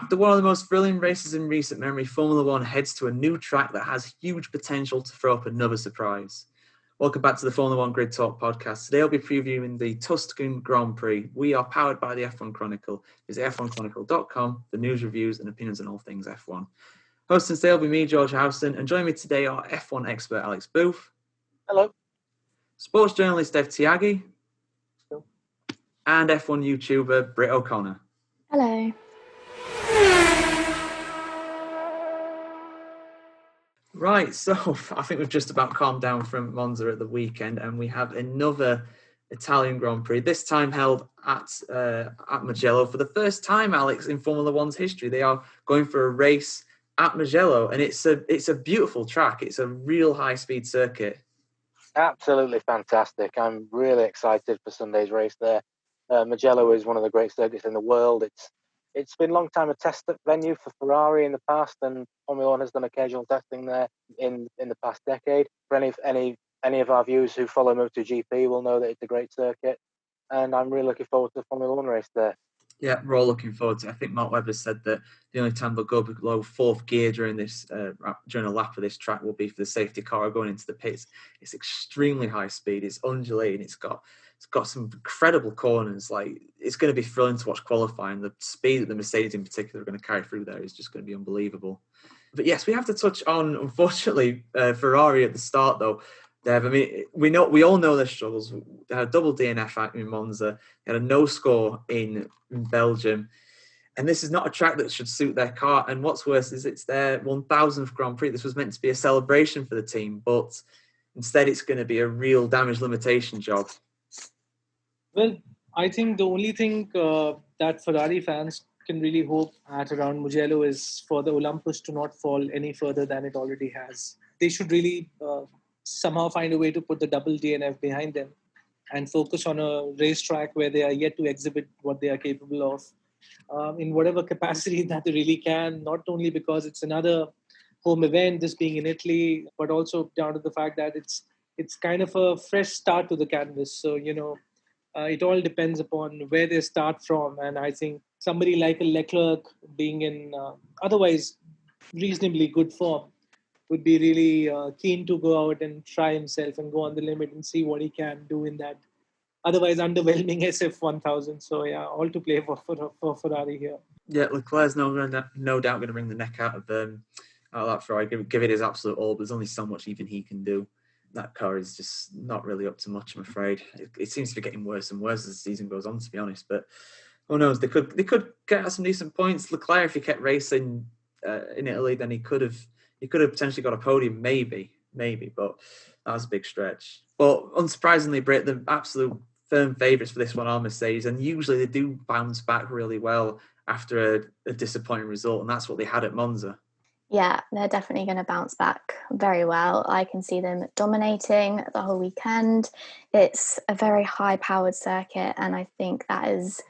After one of the most thrilling races in recent memory, Formula One heads to a new track that has huge potential to throw up another surprise. Welcome back to the Formula One Grid Talk podcast. Today I'll be previewing the Tuscan Grand Prix. We are powered by the F1 Chronicle. Visit f1chronicle.com for news, reviews and opinions on all things F1. Hosting today will be me, George Howson, and joining me today are F1 expert Alex Booth. Hello. Sports journalist Dev Tyagi. Hello. And F1 YouTuber Brit O'Connor. Hello. Right, so I think we've just about calmed down from Monza at the weekend, and we have another Italian Grand Prix, this time held at Mugello for the first time, Alex, in Formula One's history. They are going for a race at Mugello, and it's a beautiful track. It's a real high-speed circuit. Absolutely fantastic. I'm really excited for Sunday's race there. Mugello is one of the great circuits in the world. It's been a long time a test venue for Ferrari in the past, and Formula One has done occasional testing there in the past decade. For any of our viewers who follow MotoGP will know that it's a great circuit, and I'm really looking forward to the Formula One race there. Yeah, we're all looking forward to it. I think Mark Webber said that the only time they'll go below fourth gear during a lap of this track will be for the safety car going into the pits. It's extremely high speed. It's undulating. It's got some incredible corners. Like, it's going to be thrilling to watch qualifying. The speed that the Mercedes in particular are going to carry through there is just going to be unbelievable. But yes, we have to touch on, unfortunately, Ferrari at the start though. Dev, I mean, we all know their struggles. They had a double DNF in Monza. They had a no score in Belgium. And this is not a track that should suit their car. And what's worse is it's their 1000th Grand Prix. This was meant to be a celebration for the team, but instead it's going to be a real damage limitation job. Well, I think the only thing that Ferrari fans can really hope at around Mugello is for the Olympus to not fall any further than it already has. They should really somehow find a way to put the double DNF behind them and focus on a racetrack where they are yet to exhibit what they are capable of in whatever capacity that they really can, not only because it's another home event, this being in Italy, but also down to the fact that it's kind of a fresh start to the canvas. So, it all depends upon where they start from. And I think somebody like a Leclerc being in otherwise reasonably good form would be really keen to go out and try himself and go on the limit and see what he can do in that otherwise underwhelming SF1000. So yeah, all to play for Ferrari here. Yeah, Leclerc's no doubt going to bring the neck out of that Ferrari, give it his absolute all, but there's only so much even he can do. That car is just not really up to much, I'm afraid. It seems to be getting worse and worse as the season goes on, to be honest. But who knows? They could get some decent points. Leclerc, if he kept racing in Italy, then he could have potentially got a podium, maybe. But that was a big stretch. But unsurprisingly, Brit, the absolute firm favourites for this one are Mercedes, and usually they do bounce back really well after a disappointing result, and that's what they had at Monza. Yeah, they're definitely going to bounce back very well. I can see them dominating the whole weekend. It's a very high-powered circuit, and I think that is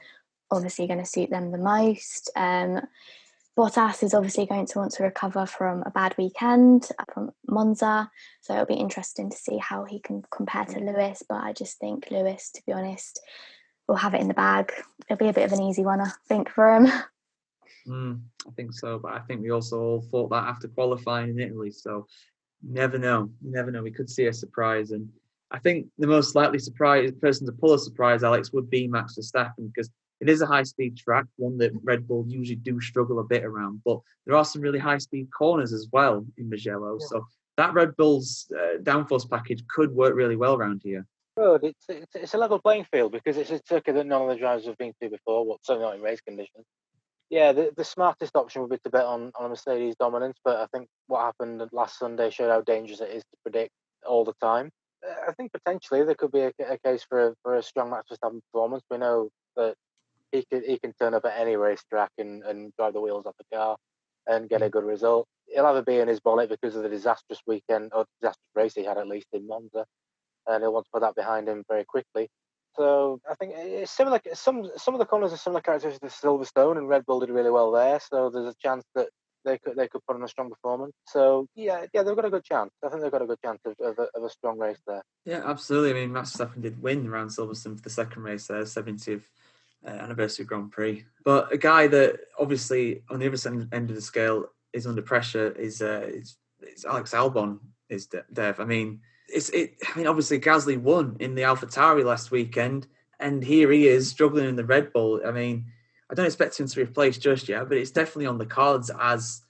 obviously going to suit them the most. Bottas is obviously going to want to recover from a bad weekend from Monza, so it'll be interesting to see how he can compare to Lewis, but I just think Lewis, to be honest, will have it in the bag. It'll be a bit of an easy one, I think, for him. I think so, but I think we also all thought that after qualifying in Italy, so you never know. We could see a surprise, and I think the most likely person to pull a surprise, Alex, would be Max Verstappen, because it is a high-speed track, one that Red Bull usually do struggle a bit around, but there are some really high-speed corners as well in Mugello, so that Red Bull's downforce package could work really well around here. Good. It's a level playing field because it's a circuit that none of the drivers have been to before, certainly not in race conditions. Yeah, the smartest option would be to bet on a Mercedes dominance, but I think what happened last Sunday showed how dangerous it is to predict all the time. I think potentially there could be a case for a strong Max Verstappen performance. We know that he can turn up at any racetrack and drive the wheels off the car and get a good result. He'll have a bee in his bonnet because of the disastrous weekend or disastrous race he had, at least in Monza, and he'll want to put that behind him very quickly. So I think it's similar. Some of the corners are similar characteristics to Silverstone, and Red Bull did really well there. So there's a chance that they could put on a strong performance. So yeah, they've got a good chance. I think they've got a good chance of a strong race there. Yeah, absolutely. I mean, Max Verstappen did win around Silverstone for the second race there, 70th anniversary Grand Prix. But a guy that obviously on the other end of the scale is under pressure is Alex Albon. Is Dev? I mean, obviously Gasly won in the AlphaTauri last weekend, and here he is struggling in the Red Bull. I mean, I don't expect him to replace just yet, but it's definitely on the cards as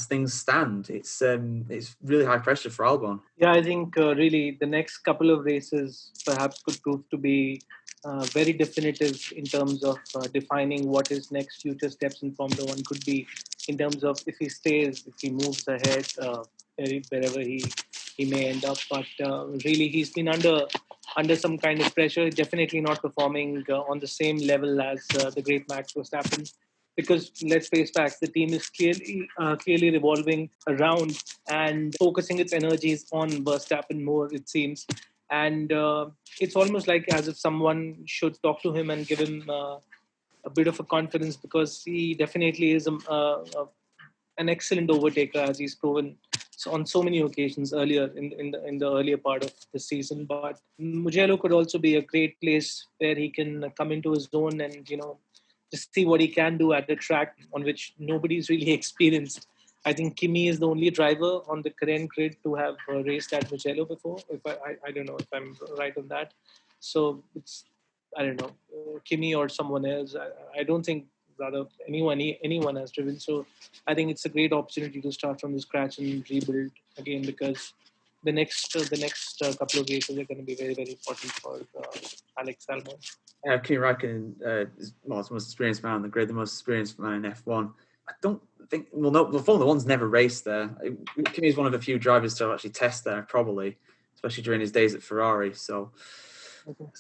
things stand. It's really high pressure for Albon. Yeah, I think really the next couple of races perhaps could prove to be very definitive in terms of defining what his next future steps in Formula One could be, in terms of if he stays, if he moves ahead, wherever he may end up. But really, he's been under some kind of pressure, definitely not performing on the same level as the great Max Verstappen. Because let's face facts, the team is clearly revolving around and focusing its energies on Verstappen more, it seems. And it's almost like as if someone should talk to him and give him a bit of a confidence, because he definitely is an excellent overtaker, as he's proven on so many occasions earlier in the earlier part of the season. But Mugello could also be a great place where he can come into his own and, just see what he can do at the track on which nobody's really experienced. I think Kimi is the only driver on the current grid to have raced at Mugello before. If I don't know if I'm right on that. So it's, I don't know, Kimi or someone else. I don't think rather anyone has driven. So I think it's a great opportunity to start from the scratch and rebuild again, because the next couple of races are going to be very, very important for Alex Albon. Kimi Räikkönen is the most experienced man on the grid, the most experienced man in F1. I don't think, Formula One's never raced there. Kimi is one of a few drivers to actually test there, probably, especially during his days at Ferrari. So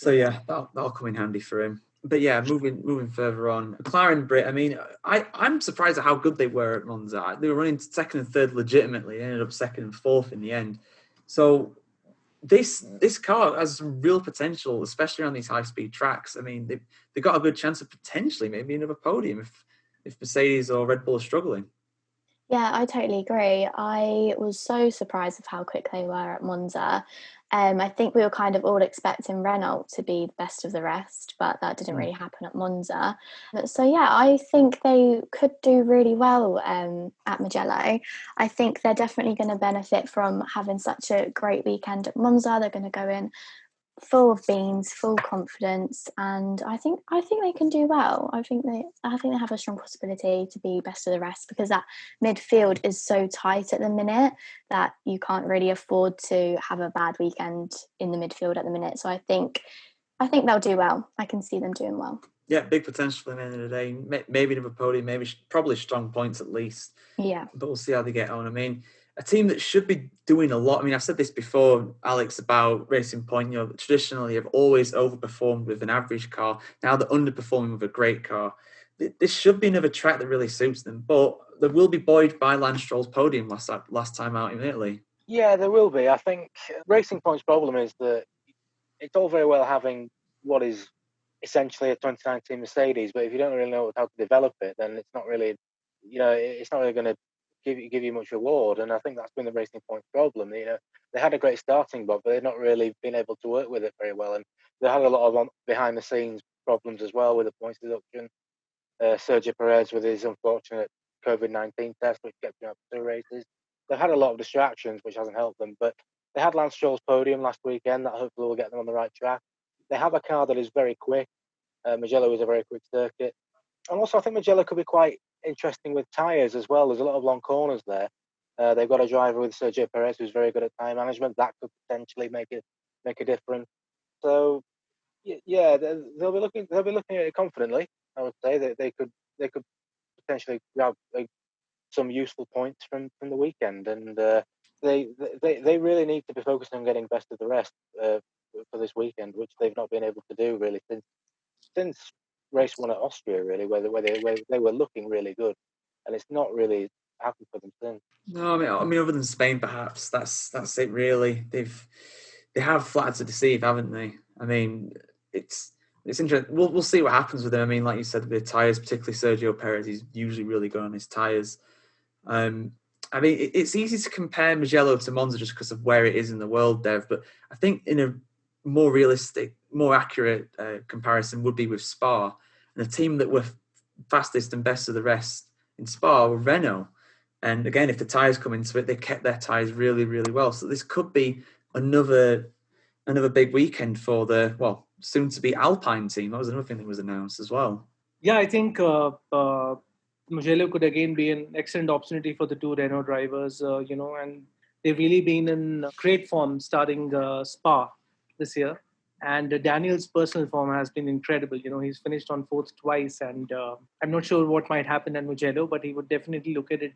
yeah, that'll come in handy for him. But yeah, moving further on, McLaren Brit. I mean, I'm surprised at how good they were at Monza. They were running second and third legitimately. They ended up second and fourth in the end. So this car has real potential, especially on these high-speed tracks. I mean, they've got a good chance of potentially maybe another podium if Mercedes or Red Bull are struggling. Yeah, I totally agree. I was so surprised of how quick they were at Monza. I think we were kind of all expecting Renault to be the best of the rest, but that didn't really happen at Monza. So yeah, I think they could do really well at Mugello. I think they're definitely going to benefit from having such a great weekend at Monza. They're going to go in full of beans, full confidence, and I think they can do well. I think they have a strong possibility to be best of the rest, because that midfield is so tight at the minute that you can't really afford to have a bad weekend in the midfield at the minute. So I think they'll do well. I can see them doing well. Yeah, big potential for them at the end of the day. Maybe another podium, probably strong points at least. Yeah. But we'll see how they get on. I mean, a team that should be doing a lot. I mean, I've said this before, Alex, about Racing Point. Traditionally have always overperformed with an average car. Now they're underperforming with a great car. This should be another track that really suits them. But they will be buoyed by Lance Stroll's podium last time out in Italy. Yeah, there will be. I think Racing Point's problem is that it's all very well having what is essentially a 2019 Mercedes, but if you don't really know how to develop it, then it's not really, it's not really going to give you much reward. And I think that's been the Racing Point problem. They had a great starting block, but they've not really been able to work with it very well. And they had a lot of behind the scenes problems as well with the points deduction. Sergio Perez with his unfortunate COVID-19 test, which kept him up 2 races. They've had a lot of distractions, which hasn't helped them. But they had Lance Stroll's podium last weekend. That hopefully will get them on the right track. They have a car that is very quick. Mugello is a very quick circuit. And also, I think Mugello could be quite interesting with tyres as well. There's a lot of long corners there. They've got a driver with Sergio Perez who's very good at tyre management. That could potentially make a difference. So, yeah, they'll be looking at it confidently. I would say that they could potentially grab some useful points from the weekend, and they really need to be focused on getting best of the rest for this weekend, which they've not been able to do really since race 1 at Austria, really, where they were looking really good, and it's not really happened for them since. No, I mean, other than Spain, perhaps that's it. Really, they have flattered to deceive, haven't they? I mean, it's interesting. We'll see what happens with them. I mean, like you said, with the tyres, particularly Sergio Perez, he's usually really good on his tyres. I mean, it's easy to compare Mugello to Monza just because of where it is in the world, Dev. But I think in a more realistic, more accurate comparison would be with Spa. And the team that were fastest and best of the rest in Spa were Renault. And again, if the tyres come into it, they kept their tyres really, really well. So this could be another big weekend for the, soon to be Alpine team. That was another thing that was announced as well. Yeah, I think Mugello could again be an excellent opportunity for the two Renault drivers, and they've really been in great form starting Spa this year. And Daniel's personal form has been incredible. He's finished on fourth twice, and I'm not sure what might happen at Mugello, but he would definitely look at it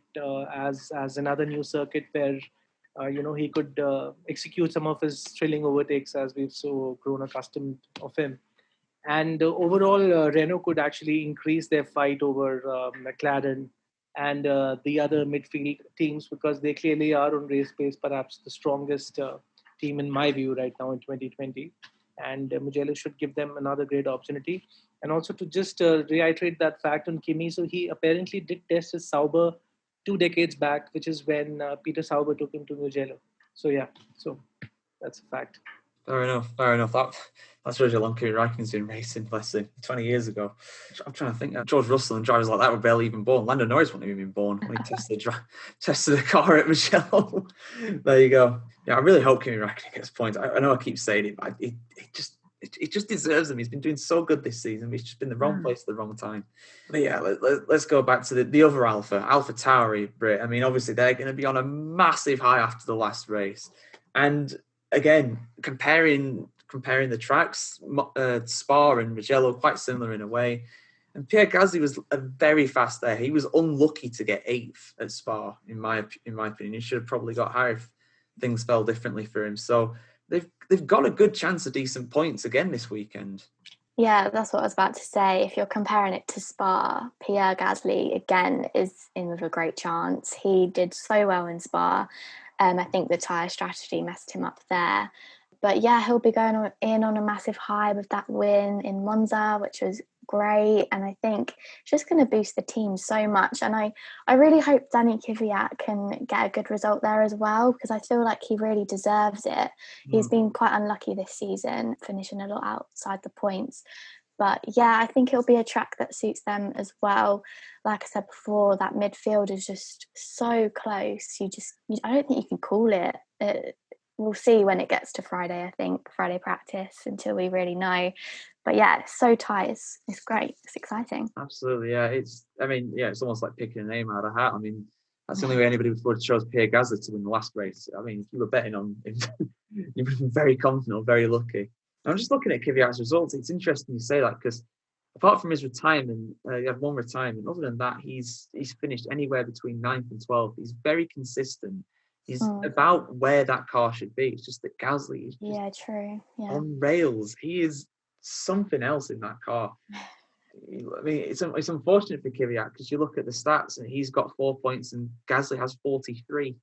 as another new circuit where, he could execute some of his thrilling overtakes as we've so grown accustomed of him. And overall, Renault could actually increase their fight over McLaren and the other midfield teams, because they clearly are on race pace, perhaps the strongest team in my view right now in 2020. And Mugello should give them another great opportunity. And also to just reiterate that fact on Kimi, so he apparently did test his Sauber 2 decades back, which is when Peter Sauber took him to Mugello. So that's a fact. Fair enough. That shows you how long Kimi Räikkönen's been racing, bless him, 20 years ago. I'm trying to think. George Russell and drivers like that were barely even born. Lando Norris wasn't even born when he tested the car at Mugello. There you go. Yeah, I really hope Kimi Räikkönen gets points. I know I keep saying it, but he just deserves them. He's been doing so good this season. He's just been in the wrong place at the wrong time. But yeah, let's go back to the other AlphaTauri, Brit. I mean, obviously they're going to be on a massive high after the last race. And again, comparing the tracks, Spa and Mugello, quite similar in a way. And Pierre Gasly was very fast there. He was unlucky to get 8th at Spa, in my opinion. He should have probably got higher if things fell differently for him. So they've got a good chance of decent points again this weekend. Yeah, that's what I was about to say. If you're comparing it to Spa, Pierre Gasly again is in with a great chance. He did so well in Spa. I think the tyre strategy messed him up there. But yeah, he'll be going in on a massive high with that win in Monza, which was great. And I think it's just going to boost the team so much. And I really hope Danny Kvyat can get a good result there as well, because I feel like he really deserves it. He's been quite unlucky this season, finishing a lot outside the points. But yeah, I think it'll be a track that suits them as well. Like I said before, that midfield is just so close. I don't think you can call it. We'll see when it gets to Friday, I think, Friday practice, until we really know. But yeah, it's so tight. It's great. It's exciting. Absolutely, yeah. It's almost like picking a name out of a hat. I mean, that's the only way anybody would have chose Pierre Gasly to win the last race. I mean, if you were betting on him, you would have been very confident or very lucky. I'm just looking at Kvyat's results. It's interesting you say that, because apart from his retirement, he had one retirement. Other than that, he's finished anywhere between 9th and 12th. He's very consistent. He's about where that car should be. It's just that Gasly is just on rails. He is something else in that car. I mean, it's unfortunate for Kvyat, because you look at the stats and he's got 4 points and Gasly has 43.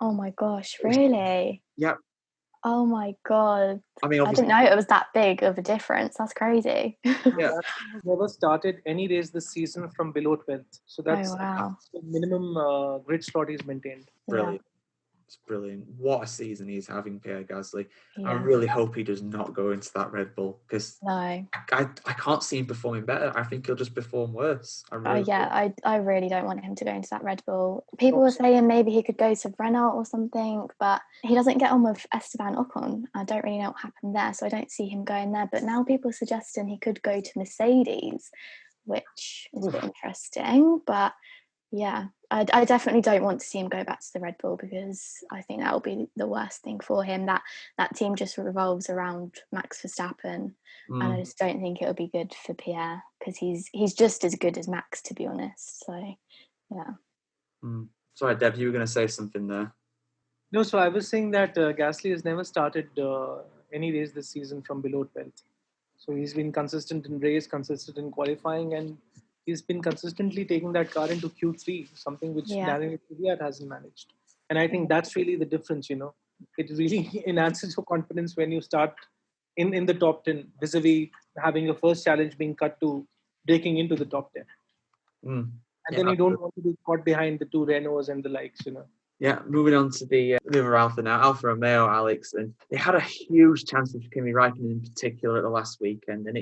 Oh my gosh, really? Yep. Oh my God. I mean, I didn't know it was that big of a difference. That's crazy. Yeah. Never started any race this season from below 12th. So that's the minimum grid slot he's maintained. Brilliant. Yeah. It's brilliant. What a season he's having, Pierre Gasly. Yeah. I really hope he does not go into that Red Bull, because I can't see him performing better. I think he'll just perform worse. I really don't want him to go into that Red Bull. People were saying maybe he could go to Renault or something, but he doesn't get on with Esteban Ocon. I don't really know what happened there, so I don't see him going there. But now people are suggesting he could go to Mercedes, which is a bit interesting. But yeah, I definitely don't want to see him go back to the Red Bull, because I think that will be the worst thing for him. That team just revolves around Max Verstappen, and I just don't think it'll be good for Pierre, because he's just as good as Max, to be honest. So yeah. Sorry, Dev, you were going to say something there. No, so I was saying that Gasly has never started any race this season from below 12th. So he's been consistent in race, consistent in qualifying, and he's been consistently taking that car into Q3, something which Daniel Kvyat hasn't managed. And I think that's really the difference, It really enhances your confidence when you start in the top 10, vis-a-vis having your first challenge being cut to breaking into the top 10. And then you don't want to be caught behind the two Renaults and the likes, Yeah, moving on to the other Alpha now, Alfa Romeo, Alex, and they had a huge chance with Kimi Räikkönen in particular at the last weekend, and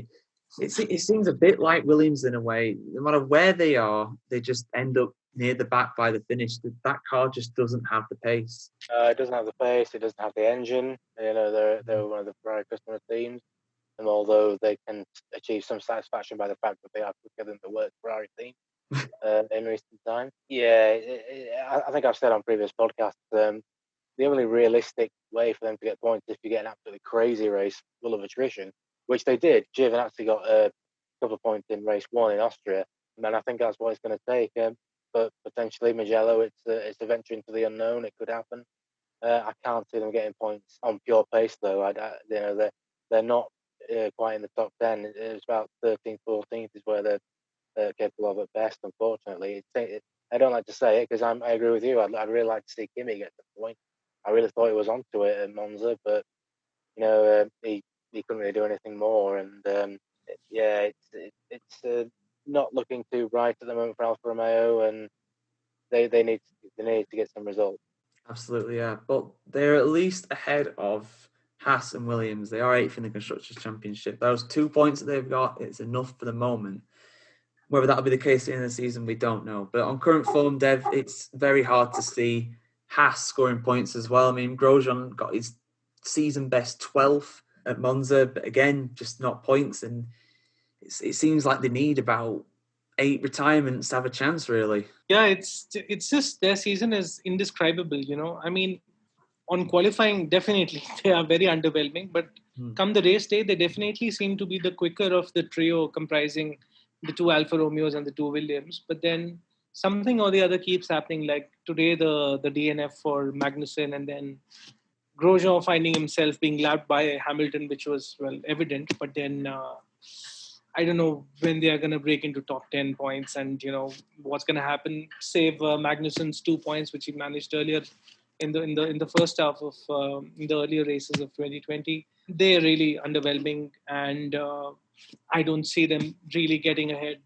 It seems a bit like Williams in a way. No matter where they are, they just end up near the back by the finish. That car just doesn't have the pace. It doesn't have the pace. It doesn't have the engine. You know, they're one of the Ferrari customer teams, and although they can achieve some satisfaction by the fact that they are quicker than the worst Ferrari team in recent times, I think I've said on previous podcasts, the only realistic way for them to get points is if you get an absolutely crazy race full of attrition, which they did. Giovinazzi got a couple of points in race 1 in Austria, and I think that's what it's going to take. But potentially Mugello, it's a venture into the unknown. It could happen. I can't see them getting points on pure pace, though. You know, they're not quite in the top 10. It's about 13th, 14th is where they're capable of at best. Unfortunately, I don't like to say it because I agree with you. I'd really like to see Kimi get the point. I really thought he was onto it at Monza, but you know he couldn't really do anything more. And it's not looking too bright at the moment for Alfa Romeo, and they need to get some results. Absolutely, yeah. But they're at least ahead of Haas and Williams. They are 8th in the Constructors' Championship. Those 2 points that they've got, it's enough for the moment. Whether that'll be the case at the end of the season, we don't know. But on current form, Dev, it's very hard to see Haas scoring points as well. I mean, Grosjean got his season best 12th at Monza, but again, just not points. And it seems like they need about 8 retirements to have a chance, really. Yeah, it's just their season is indescribable, you know. I mean, on qualifying, definitely they are very underwhelming, but come the race day, they definitely seem to be the quicker of the trio comprising the 2 Alfa Romeos and the 2 Williams. But then something or the other keeps happening, like today the DNF for Magnussen, and then Grosjean finding himself being lapped by Hamilton, which was, well, evident. But then I don't know when they are going to break into top 10 points, and you know what's going to happen. Save Magnussen's 2 points, which he managed earlier in the first half of in the earlier races of 2020. They're really underwhelming, and I don't see them really getting ahead,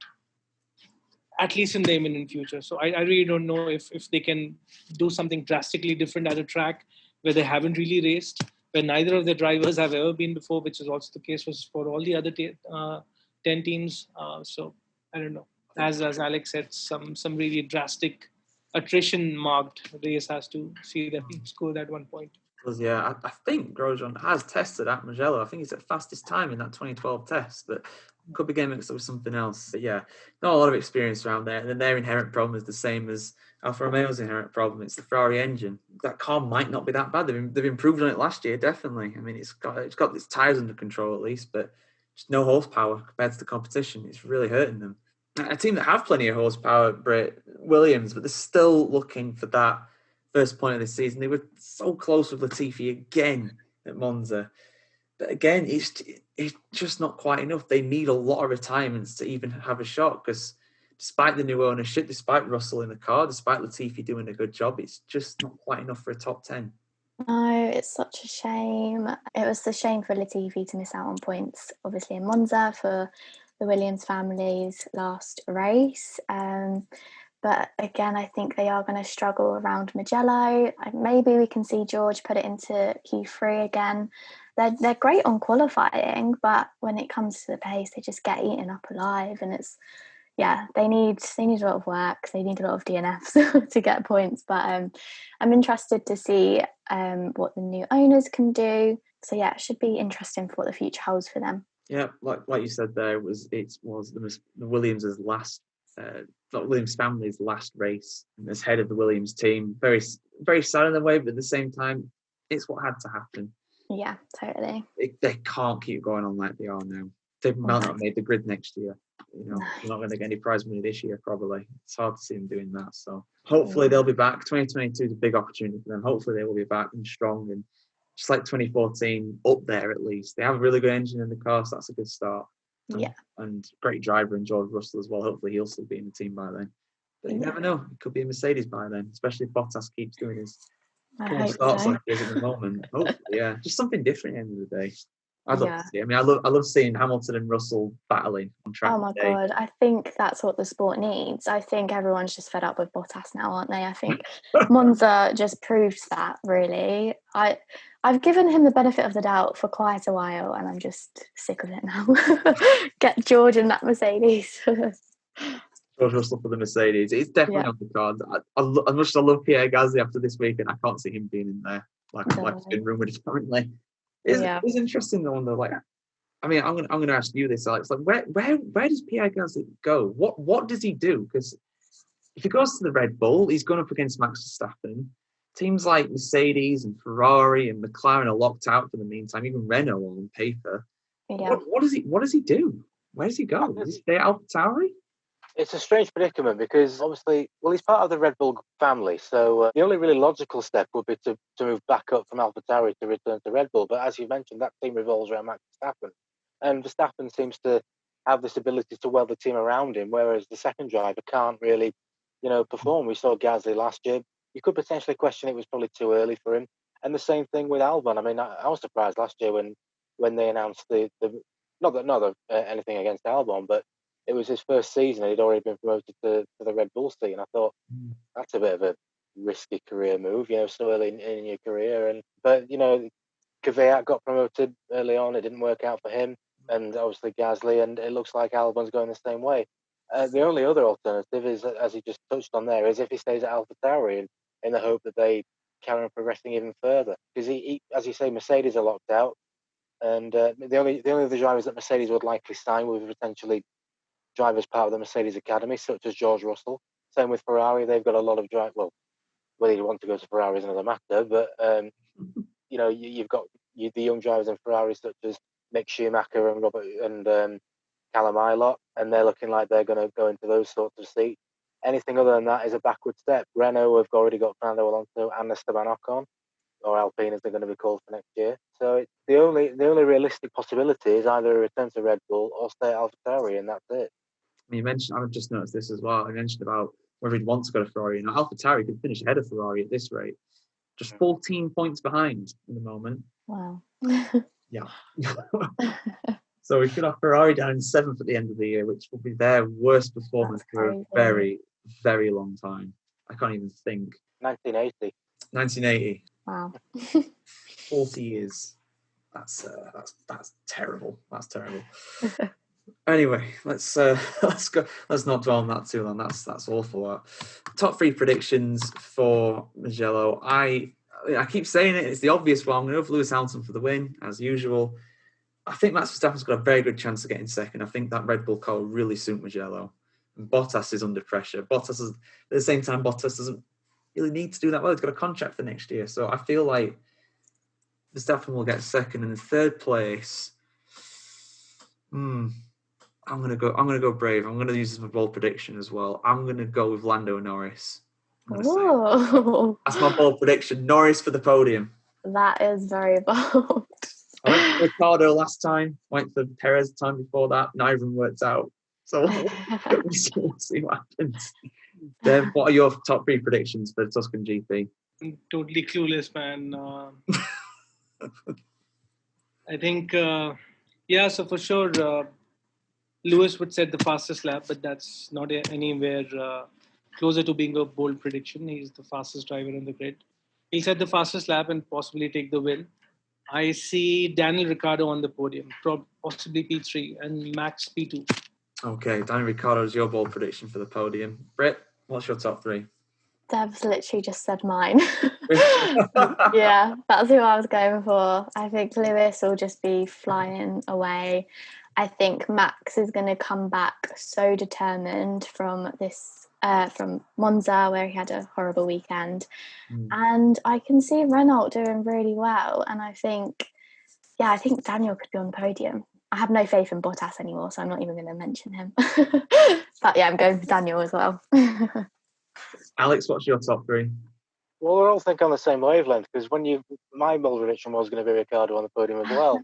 at least in the imminent future. So I really don't know if they can do something drastically different at a track where they haven't really raced, where neither of the drivers have ever been before, which is also the case for all the other 10 teams. So I don't know. As Alex said, some really drastic attrition marked race has to see their team score that 1 point. Because I think Grosjean has tested at Mugello. I think he's at fastest time in that 2012 test, but could be getting mixed up with something else. But yeah, not a lot of experience around there. And then their inherent problem is the same as Alfa Romeo's inherent problem. It's the Ferrari engine. That car might not be that bad. They've improved on it last year, definitely. I mean, it's got its tyres under control at least, but just no horsepower compared to the competition. It's really hurting them. A team that have plenty of horsepower, Brit, Williams, but they're still looking for that first point of the season. They were so close with Latifi again at Monza. But again, it's just not quite enough. They need a lot of retirements to even have a shot, because despite the new ownership, despite Russell in the car, despite Latifi doing a good job, it's just not quite enough for a top 10. No, it's such a shame. It was a shame for Latifi to miss out on points, obviously in Monza, for the Williams family's last race. But again, I think they are going to struggle around Mugello. Maybe we can see George put it into Q3 again. They're great on qualifying, but when it comes to the pace, they just get eaten up alive. And they need a lot of work. They need a lot of DNFs to get points. But I'm interested to see what the new owners can do. So yeah, it should be interesting for what the future holds for them. Yeah, like you said there, it was the Williams' last. Williams family's last race as head of the Williams team. Very, very sad in a way, but at the same time, it's what had to happen. Yeah, totally. They can't keep going on like they are now. They might not make the grid next year. You know, they're not going to get any prize money this year, probably. It's hard to see them doing that. So hopefully they'll be back. 2022 is a big opportunity for them. Hopefully they will be back and strong, and just like 2014, up there at least. They have a really good engine in the car, so that's a good start. And great driver in George Russell as well. Hopefully he'll still be in the team by then. But you never know. It could be a Mercedes by then, especially if Bottas keeps doing his starts like he is at the moment. Hopefully, yeah. Just something different at the end of the day. I'd love to see. I mean, I love seeing Hamilton and Russell battling on track. Oh my today. God, I think that's what the sport needs. I think everyone's just fed up with Bottas now, aren't they? I think Monza just proves that, really. I've given him the benefit of the doubt for quite a while, and I'm just sick of it now. Get George in that Mercedes. George Russell for the Mercedes. It's definitely on the cards. As much as I love Pierre Gasly after this weekend, I can't see him being in there like it's been rumoured apparently. It's interesting though, like, I mean, I'm gonna ask you this, Alex. Like, where does Pierre Gasly go? What does he do? Because if he goes to the Red Bull, he's going up against Max Verstappen. Teams like Mercedes and Ferrari and McLaren are locked out for the meantime. Even Renault on paper. Yeah. What does he do? Where does he go? Does he stay at AlphaTauri? It's a strange predicament because obviously, he's part of the Red Bull family. So the only really logical step would be to move back up from AlphaTauri to return to Red Bull. But as you mentioned, that team revolves around Max Verstappen. And Verstappen seems to have this ability to weld the team around him, whereas the second driver can't really, perform. We saw Gasly last year. You could potentially question it was probably too early for him. And the same thing with Albon. I mean, I was surprised last year when they announced the not that anything against Albon, but it was his first season. He'd already been promoted to the Red Bull seat, and I thought that's a bit of a risky career move, so early in your career. But Kvyat got promoted early on. It didn't work out for him, and obviously Gasly, and it looks like Albon's going the same way. The only other alternative is, as he just touched on there, is if he stays at AlphaTauri in the hope that they carry on progressing even further. Because he, as you say, Mercedes are locked out, and the only other drivers that Mercedes would likely sign would potentially drivers part of the Mercedes Academy, such as George Russell. Same with Ferrari; they've got a lot of drivers. Well, whether you want to go to Ferrari is another matter, but you've got the young drivers in Ferrari, such as Mick Schumacher and Robert and Callum Ilott, and they're looking like they're going to go into those sorts of seats. Anything other than that is a backward step. Renault have already got Fernando Alonso and Esteban Ocon, or Alpine as they're going to be called for next year. So the only realistic possibility is either a return to Red Bull or stay at AlphaTauri, and that's it. You mentioned, I've just noticed this as well. I mentioned about whether he'd want to go to Ferrari. AlphaTauri could finish ahead of Ferrari at this rate, just 14 points behind in the moment. Wow. Yeah. So we could have Ferrari down in 7th at the end of the year, which will be their worst performance for a very, very long time. I can't even think. 1980. 1980. Wow. 40 years. That's terrible. That's terrible. Anyway, let's go. Let's not dwell on that too long. That's awful. Top 3 predictions for Mugello. I keep saying it. It's the obvious one. I'm going to go for Lewis Hamilton for the win, as usual. I think Max Verstappen's got a very good chance of getting second. I think that Red Bull car will really suit Mugello. And Bottas is under pressure. At the same time, Bottas doesn't really need to do that well. He's got a contract for next year. So I feel like Verstappen will get second. And in third place, I'm gonna go brave. I'm gonna use this as a bold prediction as well. I'm gonna go with Lando Norris. That's my bold prediction. Norris for the podium. That is very bold. I went for Ricardo last time. Went for Perez the time before that. Neither of them worked out. So we'll see what happens. Dev, what are your top 3 predictions for the Tuscan GP? I'm totally clueless, man. I think, so for sure, Lewis would set the fastest lap, but that's not anywhere closer to being a bold prediction. He's the fastest driver in the grid. He'll set the fastest lap and possibly take the win. I see Daniel Ricciardo on the podium, possibly P3, and Max P2. Okay, Daniel Ricciardo is your bold prediction for the podium. Brit, what's your top 3? Dev's literally just said mine. Yeah, that's who I was going for. I think Lewis will just be flying away. I think Max is going to come back so determined from Monza, where he had a horrible weekend. And I can see Renault doing really well. And I think Daniel could be on the podium. I have no faith in Bottas anymore, so I'm not even going to mention him. But yeah, I'm going for Daniel as well. Alex, what's your top 3? Well, we're all thinking on the same wavelength, because my bold prediction was going to be Ricciardo on the podium as well.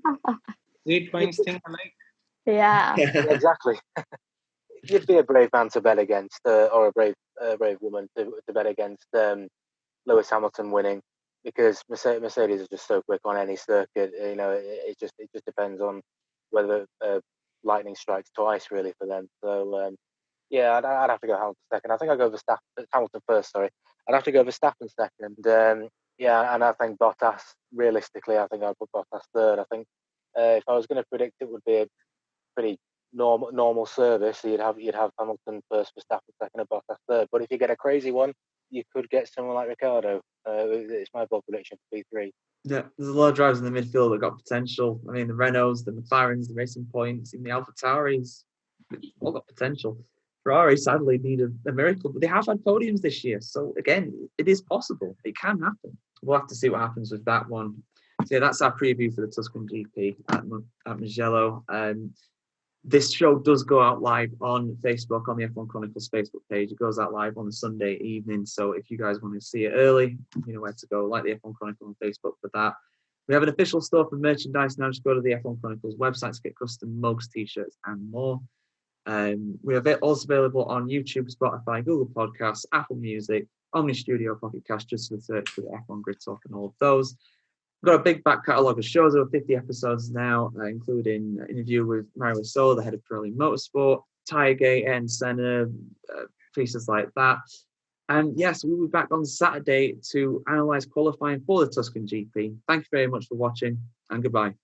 Great minds think alike. Yeah. Exactly. You'd be a brave man to bet against, or a brave woman to bet against Lewis Hamilton winning. because Mercedes is just so quick on any circuit. It just depends on whether lightning strikes twice really for them. So yeah, I'd have to go Hamilton second. I think I'd go Hamilton first. Sorry, I'd have to go Verstappen second. Yeah, and I think Bottas. Realistically, I think I'd put Bottas third. I think if I was going to predict, it would be a pretty normal service. So you'd have Hamilton first, Verstappen second, and Bottas third. But if you get a crazy one, you could get someone like Ricciardo. It's my bold prediction for P3. Yeah, there's a lot of drivers in the midfield that got potential. I mean, the Renaults, the McLarens, the Racing Points, even the AlphaTauris, all got potential. Ferrari sadly need a miracle, but they have had podiums this year. So again, it is possible. It can happen. We'll have to see what happens with that one. So yeah, that's our preview for the Tuscan GP at Mugello. This show does go out live on Facebook, on the F1 Chronicles Facebook page. It goes out live on a Sunday evening. So if you guys want to see it early, you know where to go. Like the F1 Chronicles on Facebook for that. We have an official store for merchandise now. Just go to the F1 Chronicles website to get custom mugs, t-shirts, and more. We are also available on YouTube, Spotify, Google Podcasts, Apple Music, Omni Studio, Pocket Cast, just for the search for the F1 Grid Talk and all of those. We've got a big back catalogue of shows, over 50 episodes now, including an interview with Mario Sola, the head of Pirelli Motorsport, Tyagi, and Senna, pieces like that. And yes, we'll be back on Saturday to analyse qualifying for the Tuscan GP. Thank you very much for watching, and goodbye.